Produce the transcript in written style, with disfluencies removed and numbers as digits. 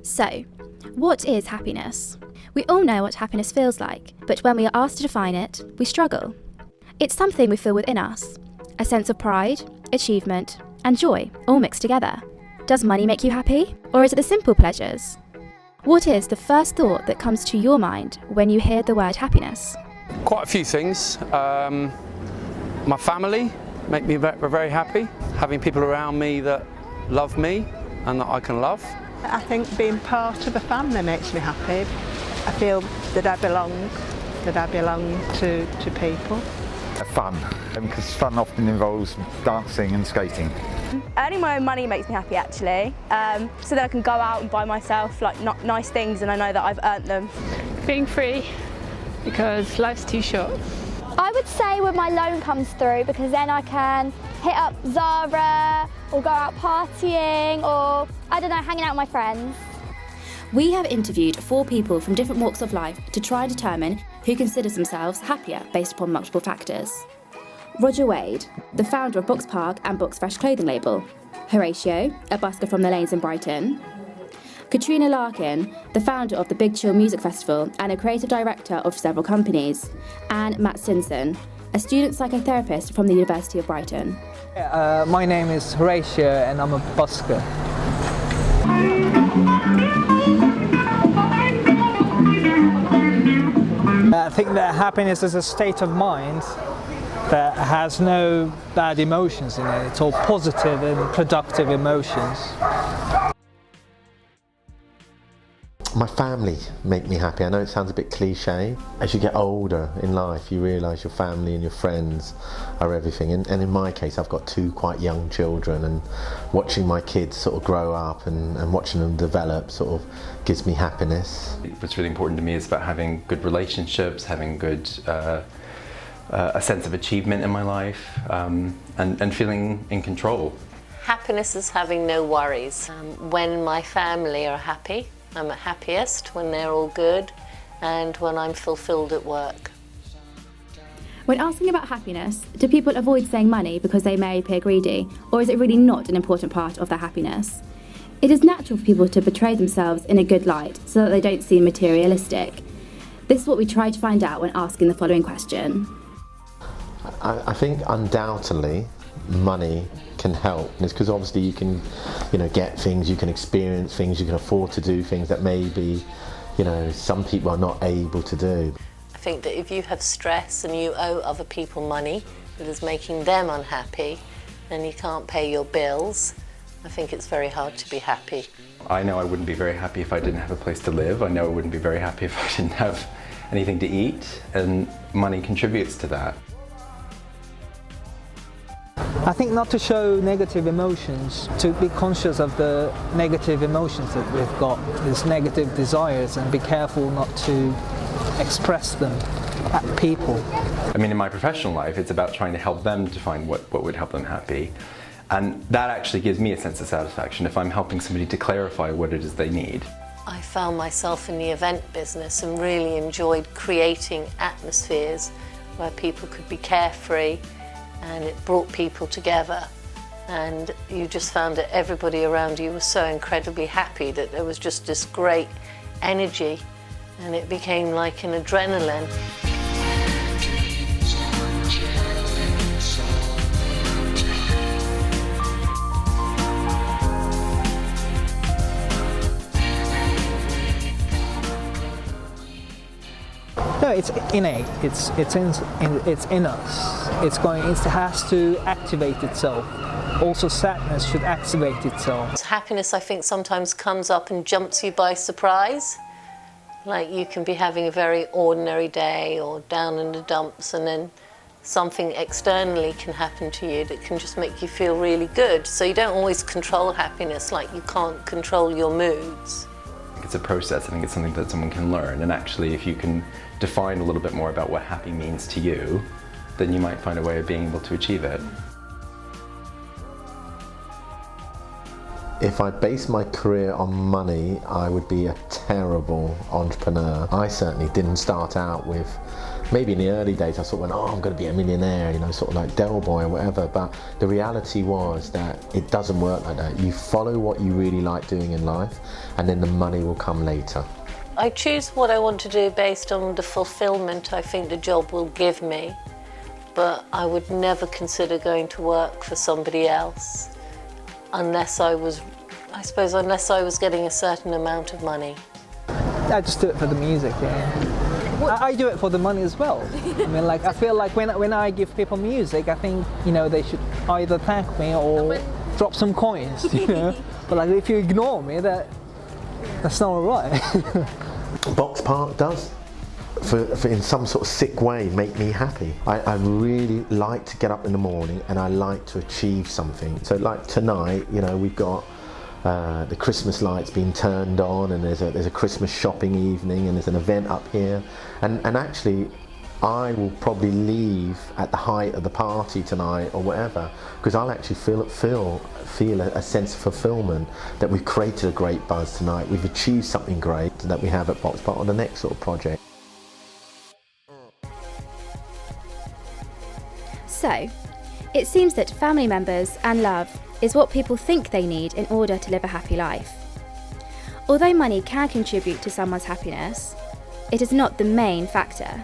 So, what is happiness? We all know what happiness feels like, but when we are asked to define it, we struggle. It's something we feel within us, a sense of pride, achievement, and joy, all mixed together. Does money make you happy, or is it the simple pleasures? What is the first thought that comes to your mind when you hear the word happiness? Quite a few things. My family make me very happy. Having people around me that love me and that I can love. I think being part of a family makes me happy. I feel that I belong to people. Fun, because fun often involves dancing and skating. Earning my own money makes me happy actually, so that I can go out and buy myself like nice things and I know that I've earned them. Being free, because life's too short. I would say when my loan comes through, because then I can hit up Zara or go out partying or, I don't know, hanging out with my friends. We have interviewed 4 people from different walks of life to try and determine who considers themselves happier based upon multiple factors. Roger Wade, the founder of Box Park and Box Fresh clothing label. Horatio, a busker from the Lanes in Brighton. Katrina Larkin, the founder of the Big Chill Music Festival and a creative director of several companies. And Matt Simpson, a student psychotherapist from the University of Brighton. My name is Horatio and I'm a busker. I think that happiness is a state of mind that has no bad emotions in it. It's all positive and productive emotions. My family make me happy. I know it sounds a bit cliche. As you get older in life, you realise your family and your friends are everything. And in my case, I've got 2 quite young children, and watching my kids sort of grow up and watching them develop sort of gives me happiness. What's really important to me is about having good relationships, having good a sense of achievement in my life, and feeling in control. Happiness is having no worries. When my family are happy, I'm at happiest when they're all good and when I'm fulfilled at work. When asking about happiness, do people avoid saying money because they may appear greedy, or is it really not an important part of their happiness? It is natural for people to portray themselves in a good light so that they don't seem materialistic. This is what we try to find out when asking the following question. I think undoubtedly money can help. And it's because obviously you can, get things, you can experience things, you can afford to do things that maybe, some people are not able to do. I think that if you have stress and you owe other people money that is making them unhappy and you can't pay your bills, I think it's very hard to be happy. I know I wouldn't be very happy if I didn't have a place to live. I know I wouldn't be very happy if I didn't have anything to eat, and money contributes to that. I think not to show negative emotions, to be conscious of the negative emotions that we've got, these negative desires, and be careful not to express them at people. I mean, in my professional life, it's about trying to help them to find what would help them happy. And that actually gives me a sense of satisfaction if I'm helping somebody to clarify what it is they need. I found myself in the event business and really enjoyed creating atmospheres where people could be carefree, and it brought people together, and you just found that everybody around you was so incredibly happy that there was just this great energy, and it became like an adrenaline. No, it's innate. It's in us. It has to activate itself. Also, sadness should activate itself. Happiness, I think, sometimes comes up and jumps you by surprise. Like you can be having a very ordinary day or down in the dumps, and then something externally can happen to you that can just make you feel really good. So you don't always control happiness, like you can't control your moods. It's a process. I think it's something that someone can learn, and actually if you can define a little bit more about what happy means to you, then you might find a way of being able to achieve it. If I based my career on money, I would be a terrible entrepreneur. I certainly didn't start out with Maybe in the early days I sort of went, oh, I'm going to be a millionaire, you know, sort of like Del Boy or whatever, but the reality was that it doesn't work like that. You follow what you really like doing in life, and then the money will come later. I choose what I want to do based on the fulfillment I think the job will give me, but I would never consider going to work for somebody else unless I was getting a certain amount of money. I just do it for the music, yeah. I do it for the money as well. I mean, like, I feel like when I give people music, I think, you know, they should either thank me or drop some coins, you know. But like, if you ignore me, that's not alright. Box Park does, for in some sort of sick way, make me happy. I really like to get up in the morning and I like to achieve something. So like tonight, you know, we've got the Christmas lights being turned on, and there's a Christmas shopping evening, and there's an event up here, and actually I will probably leave at the height of the party tonight or whatever, because I'll actually feel a sense of fulfillment that we've created a great buzz tonight, we've achieved something great that we have at Box Park on the next sort of project. So, it seems that family members and love is what people think they need in order to live a happy life. Although money can contribute to someone's happiness, it is not the main factor.